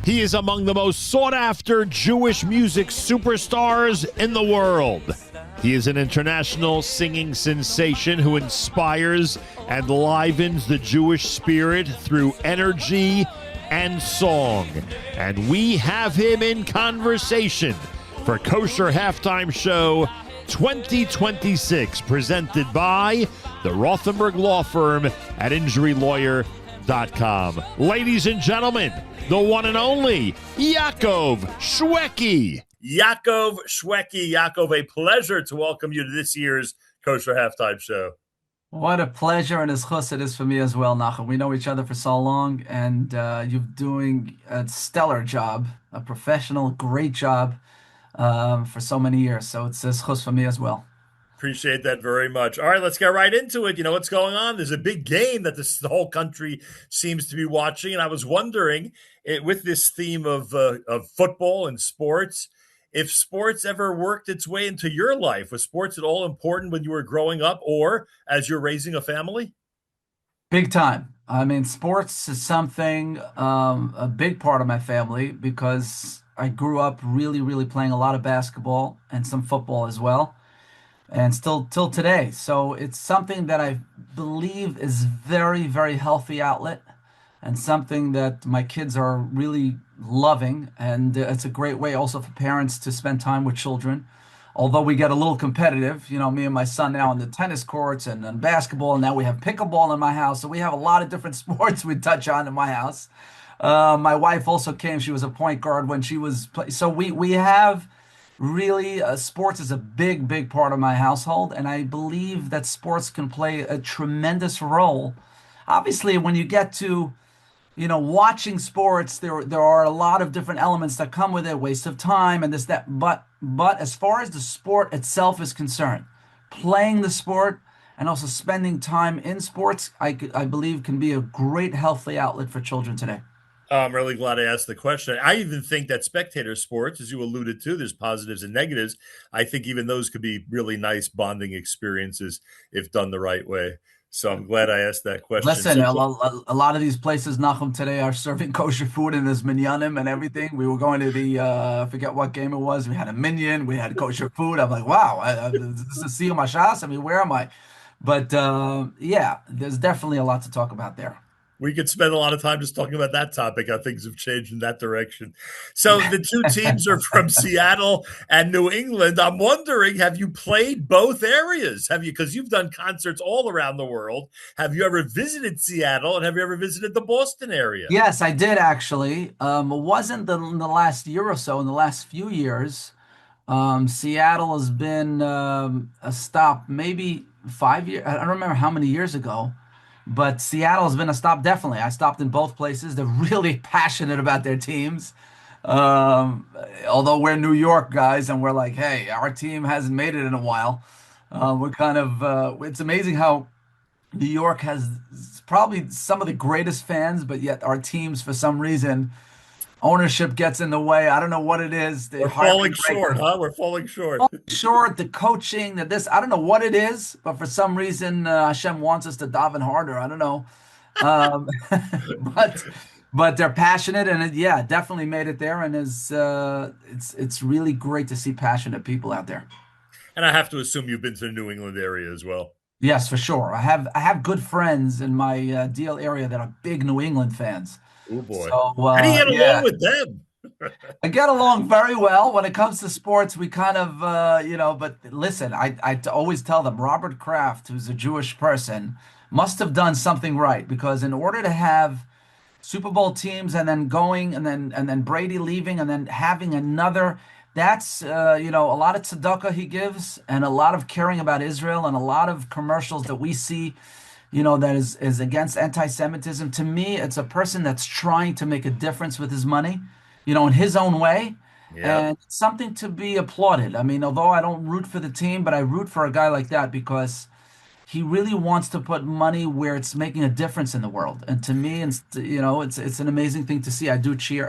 He is among the most sought-after Jewish music superstars in the world. He is an international singing sensation who inspires and livens the Jewish spirit through energy and song. And we have him in conversation for Kosher Halftime Show 2026, presented by the Rothenberg Law Firm at InjuryLawyer.com. Ladies and gentlemen, the one and only Yaakov Shwekey. Yaakov Shwekey. Yaakov, a pleasure to welcome you to this year's Kosher Halftime Show. What a pleasure and a zchus it is for me as well, Nachum. We know each other for so long, and you're doing a stellar job, a professional, great job for so many years. So it's a zchus for me as well. Appreciate that very much. All right, let's get right into it. You know what's going on? There's a big game that the whole country seems to be watching, and I was wondering, with this theme of football and sports, if sports ever worked its way into your life. Was sports at all important when you were growing up or as you're raising a family? Big time. I mean, sports is something, a big part of my family, because I grew up really, really playing a lot of basketball and some football as well, and still till today. So it's something that I believe is very, very healthy outlet and something that my kids are really loving. And it's a great way also for parents to spend time with children. Although we get a little competitive, you know, me and my son now on the tennis courts and basketball, and now we have pickleball in my house. So we have a lot of different sports we touch on in my house. My wife also came. She was a point guard when she was so we have really, sports is a big, big part of my household, and I believe that sports can play a tremendous role. Obviously, when you get to, watching sports, there are a lot of different elements that come with it, waste of time and this, that. But as far as the sport itself is concerned, playing the sport and also spending time in sports, I believe can be a great healthy outlet for children today. I'm really glad I asked the question. I even think that spectator sports, as you alluded to, there's positives and negatives. I think even those could be really nice bonding experiences if done the right way. So I'm glad I asked that question. Listen, a lot of these places, Nachum, today are serving kosher food and there's minyanim and everything. We were going to the, I forget what game it was. We had a minyan, we had kosher food. I'm like, wow, this is Siyum Hashas. I mean, where am I? But yeah, there's definitely a lot to talk about there. We could spend a lot of time just talking about that topic, how things have changed in that direction. So the two teams are from Seattle and New England. I'm wondering, have you played both areas? Have you? Because you've done concerts all around the world. Have you ever visited Seattle, and have you ever visited the Boston area? Yes, I did actually. It wasn't in the last year or so. In the last few years, Seattle has been a stop, maybe 5 years. I don't remember how many years ago. But Seattle's been a stop, definitely. I stopped in both places. They're really passionate about their teams. Although we're New York guys and we're like, hey, our team hasn't made it in a while. We're kind of, it's amazing how New York has probably some of the greatest fans, but yet our teams, for some reason, ownership gets in the way. I don't know what it is. We're falling short, huh? We're falling short. Short, the coaching, I don't know what it is, but for some reason, Hashem wants us to daven harder. I don't know. But they're passionate, and yeah, definitely made it there. And it's really great to see passionate people out there. And I have to assume you've been to the New England area as well. Yes, for sure. I have good friends in my deal area that are big New England fans. Oh boy! So, how do you get along with them? I get along very well. When it comes to sports, we kind of, but listen, I always tell them Robert Kraft, who's a Jewish person, must have done something right, because in order to have Super Bowl teams and then going and then Brady leaving and then having another, that's, a lot of tzedakah he gives and a lot of caring about Israel and a lot of commercials that we see, that is against anti-Semitism. To me, it's a person that's trying to make a difference with his money, in his own way. Yeah. And it's something to be applauded. I mean, although I don't root for the team, but I root for a guy like that because he really wants to put money where it's making a difference in the world. And to me, it's an amazing thing to see. I do cheer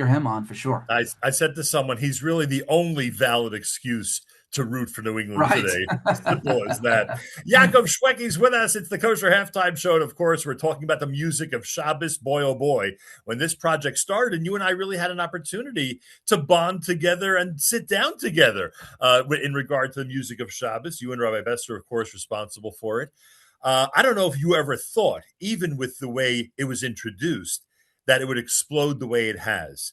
him on for sure. I said to someone, he's really the only valid excuse to root for New England Right. today. Simple as that. Yaakov Shwekey's with us. It's the Kosher Halftime Show. And of course, we're talking about the music of Shabbos. Boy, oh boy, when this project started, and you and I really had an opportunity to bond together and sit down together in regard to the music of Shabbos. You and Rabbi Bester, of course, responsible for it. I don't know if you ever thought, even with the way it was introduced, that it would explode the way it has.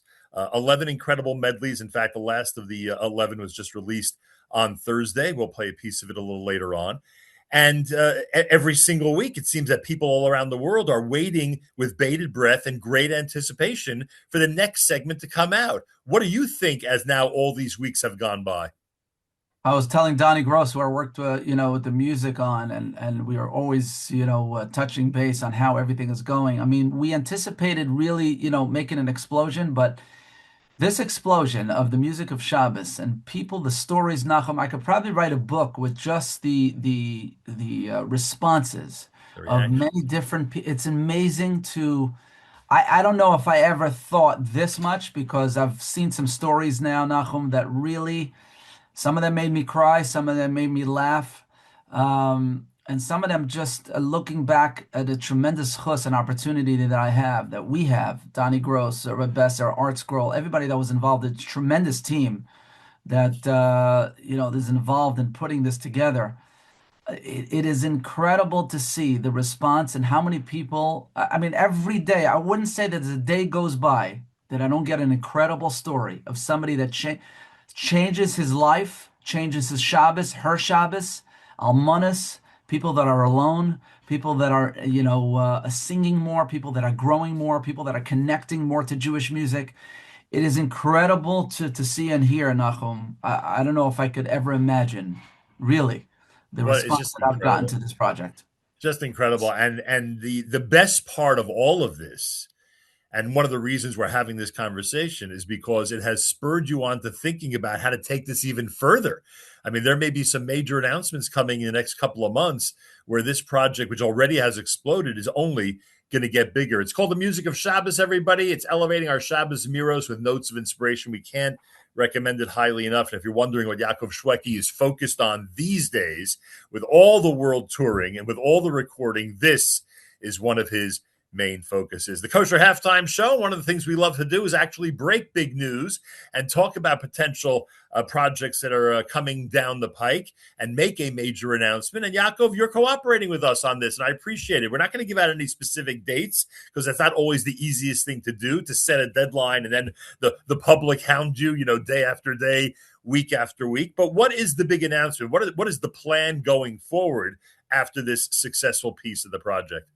11 incredible medleys. In fact, the last of the 11 was just released on Thursday. We'll play a piece of it a little later on. And every single week, it seems that people all around the world are waiting with bated breath and great anticipation for the next segment to come out. What do you think as now all these weeks have gone by? I was telling Donnie Gross, who I worked, with the music on, and we are always, touching base on how everything is going. I mean, we anticipated really, making an explosion, but this explosion of the music of Shabbos and people, the stories, Nachum, I could probably write a book with just the responses The of reaction. many different people. It's amazing to. I don't know if I ever thought this much because I've seen some stories now, Nachum, that really. Some of them made me cry, some of them made me laugh, and some of them just looking back at a tremendous chus and opportunity that I have, that we have, Donnie Gross, Red Besser, Art Scroll, everybody that was involved, a tremendous team that is involved in putting this together. It is incredible to see the response and how many people. I mean, every day, I wouldn't say that a day goes by that I don't get an incredible story of somebody that changes his life, changes his Shabbos, her Shabbos, almanas, people that are alone, people that are, singing more, people that are growing more, people that are connecting more to Jewish music. It is incredible to see and hear, Nachum. I don't know if I could ever imagine, really, the Well, it's response just that I've gotten incredible. to this project. Just incredible. And the best part of all of this, and one of the reasons we're having this conversation, is because it has spurred you on to thinking about how to take this even further. I mean, there may be some major announcements coming in the next couple of months where this project, which already has exploded, is only going to get bigger. It's called The Music of Shabbos, everybody. It's elevating our Shabbos miros with notes of inspiration. We can't recommend it highly enough. And if you're wondering what Yaakov Shwekey is focused on these days, with all the world touring and with all the recording, this is one of his main focuses. The Kosher Halftime Show, one of the things we love to do is actually break big news and talk about potential projects that are coming down the pike and make a major announcement. And Yaakov, you're cooperating with us on this, and I appreciate it. We're not going to give out any specific dates because that's not always the easiest thing to do, to set a deadline and then the public hound you, day after day, week after week. But what is the big announcement? What is the plan going forward after this successful piece of the project?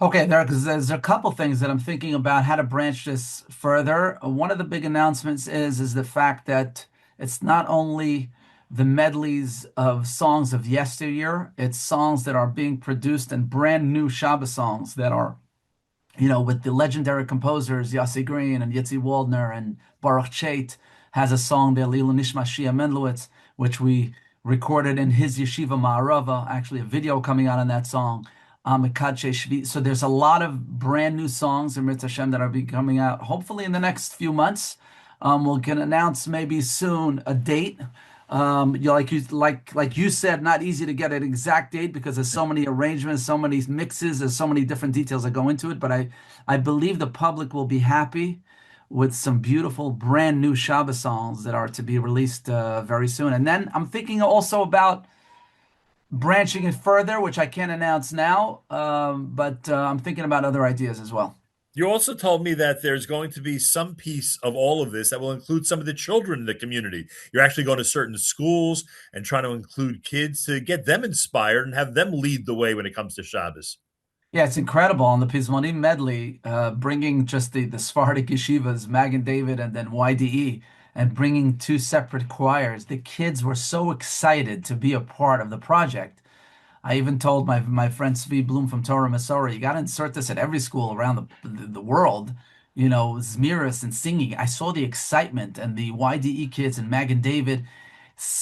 Okay, there's a couple things that I'm thinking about how to branch this further. One of the big announcements is the fact that it's not only the medleys of songs of yesteryear, it's songs that are being produced and brand new Shabbos songs that are, with the legendary composers Yossi Green and Yitzi Waldner, and Baruch Chait has a song there, Lilu Nishma Shia Menlowitz, which we recorded in his yeshiva Ma'arava, actually a video coming out on that song. So there's a lot of brand new songs in Mitzvah Hashem that are be coming out hopefully in the next few months. We can announce maybe soon a date. Like you said, not easy to get an exact date because there's so many arrangements, so many mixes, there's so many different details that go into it. But I believe the public will be happy with some beautiful brand new Shabbos songs that are to be released very soon. And then I'm thinking also about branching it further, which I can't announce now, but I'm thinking about other ideas as well. You also told me that there's going to be some piece of all of this that will include some of the children in the community. You're actually going to certain schools and trying to include kids to get them inspired and have them lead the way when it comes to Shabbos. Yeah, it's incredible on the Pizmonim medley, bringing just the Sephardic yeshivas, Magen David and then YDE, and bringing two separate choirs. The kids were so excited to be a part of the project. I even told my friend Svi Bloom from Torah Masorah, you got to insert this at every school around the world, Zmiris and singing. I saw the excitement and the YDE kids and Magen David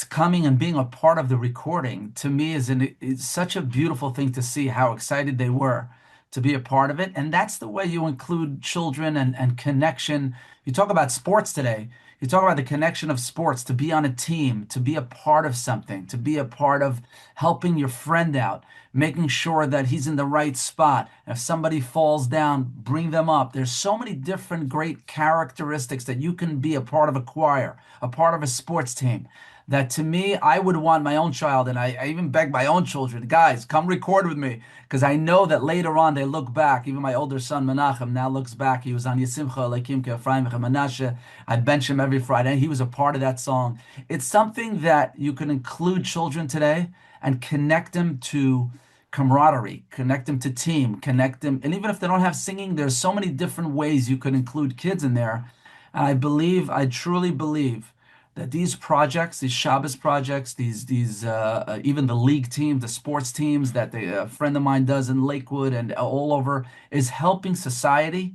coming and being a part of the recording. To me it's such a beautiful thing to see how excited they were to be a part of it. And that's the way you include children and connection. You talk about sports today. You talk about the connection of sports, to be on a team, to be a part of something, to be a part of helping your friend out, making sure that he's in the right spot. If somebody falls down, bring them up. There's so many different great characteristics that you can be a part of a choir, a part of a sports team. That to me, I would want my own child, and I even beg my own children, guys, come record with me, because I know that later on they look back. Even my older son Menachem now looks back. He was on Yisimcha Elokim Ephraim Menashe. I bench him every Friday. He was a part of that song. It's something that you can include children today and connect them to camaraderie, connect them to team, connect them. And even if they don't have singing, there's so many different ways you could include kids in there. And I truly believe that these projects, these Shabbos projects, these even the league team, the sports teams that a friend of mine does in Lakewood and all over, is helping society,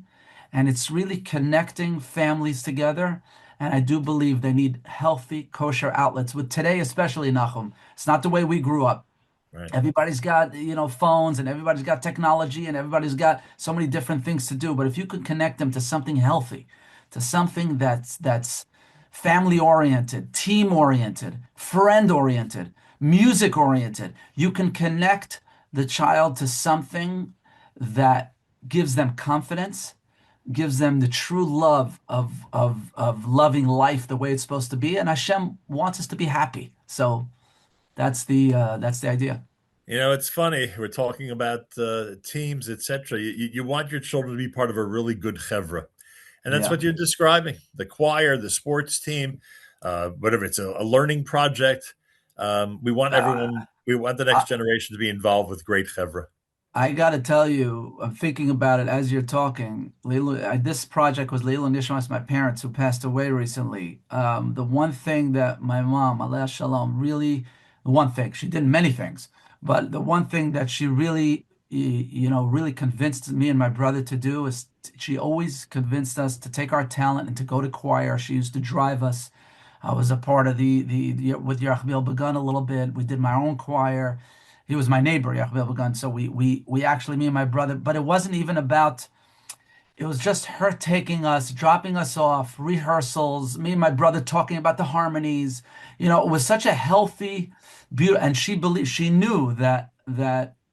and it's really connecting families together. And I do believe they need healthy, kosher outlets. With today, especially Nachum, it's not the way we grew up. Right. Everybody's got, phones, and everybody's got technology, and everybody's got so many different things to do. But if you could connect them to something healthy, to something that's family oriented, team oriented, friend oriented, music oriented, you can connect the child to something that gives them confidence, gives them the true love of loving life the way it's supposed to be. And Hashem wants us to be happy. So that's the idea. It's funny. We're talking about teams, etc. You want your children to be part of a really good chevra. And that's Yeah. what you're describing, the choir, the sports team, whatever. It's a learning project. We want the next generation to be involved with great chevra. I got to tell you, I'm thinking about it as you're talking. This project was Leilu Nishmas, my parents who passed away recently. The one thing that my mom, Aleh Shalom, she did many things, but the one thing that she really, really convinced me and my brother to do is she always convinced us to take our talent and to go to choir. She used to drive us. I was a part of the with Yaakov Begun a little bit. We did my own choir. He was my neighbor, Yaakov Begun. So we actually, me and my brother, but it wasn't even about, it was just her taking us, dropping us off, rehearsals, me and my brother talking about the harmonies. It was such a healthy, beautiful, and she knew that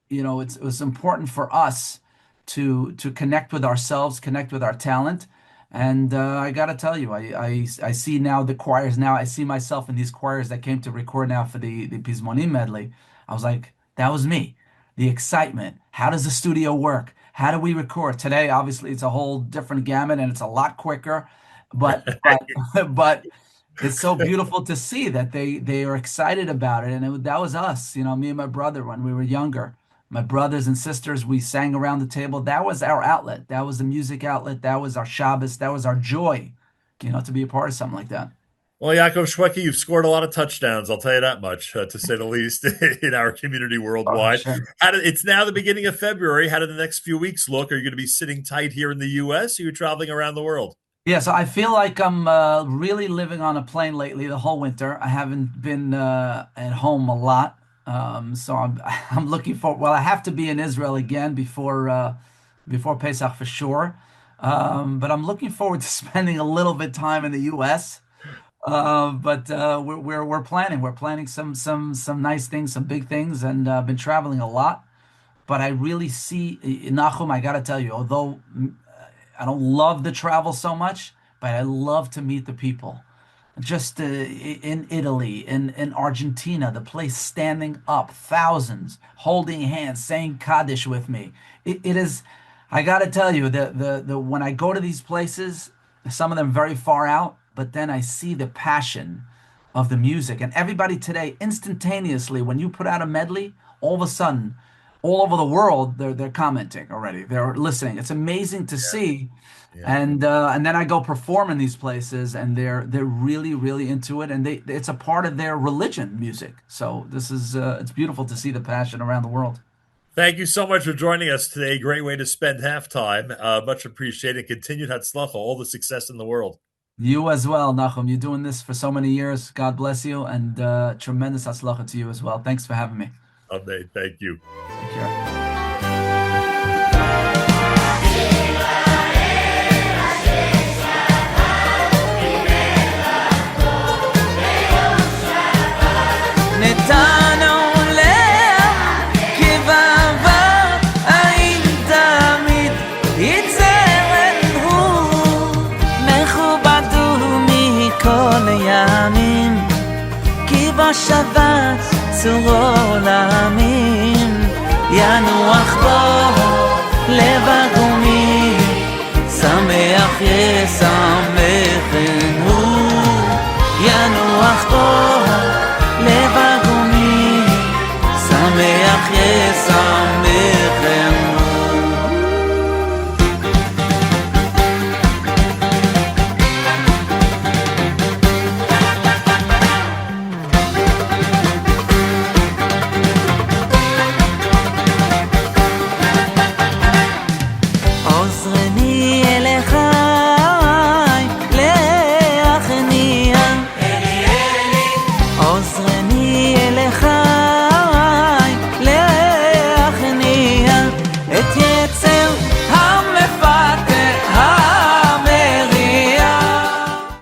it was important for us to connect with ourselves, connect with our talent. And I got to tell you, I see now the choirs now. I see myself in these choirs that came to record now for the Pizmonim medley. I was like, that was me. The excitement. How does the studio work? How do we record? Today, obviously, it's a whole different gamut and it's a lot quicker. But but it's so beautiful to see that they are excited about it. And that was us, me and my brother when we were younger. My brothers and sisters, we sang around the table. That was our outlet. That was the music outlet. That was our Shabbos. That was our joy, to be a part of something like that. Well, Yaakov Shwekey, you've scored a lot of touchdowns, I'll tell you that much, to say the least, in our community worldwide. Sure. It's now the beginning of February. How do the next few weeks look? Are you going to be sitting tight here in the U.S.? Or are you traveling around the world? Yeah, so I feel like I'm really living on a plane lately the whole winter. I haven't been at home a lot. So I'm looking for. Well, I have to be in Israel again before Pesach for sure. But I'm looking forward to spending a little bit time in the U.S. But we're planning. We're planning some nice things, some big things, and I've been traveling a lot. But I really see, Nachum, I got to tell you, although I don't love the travel so much, but I love to meet the people. Just in Italy, in Argentina, the place standing up, thousands holding hands, saying Kaddish with me. It is, I got to tell you, the when I go to these places, some of them very far out, but then I see the passion of the music. And everybody today, instantaneously, when you put out a medley, all of a sudden, all over the world, they're commenting already. They're listening. It's amazing to see. Yeah. And then I go perform in these places, and they're really, really into it, and it's a part of their religion, music. So this is it's beautiful to see the passion around the world. Thank you so much for joining us today. Great way to spend halftime. Much appreciated. Continued hatzlacha, all the success in the world. You as well, Nachum. You're doing this for so many years. God bless you, and tremendous hatzlacha to you as well. Thanks for having me. Amen. Thank you. Take care. שבת צור עולמים ינוח בו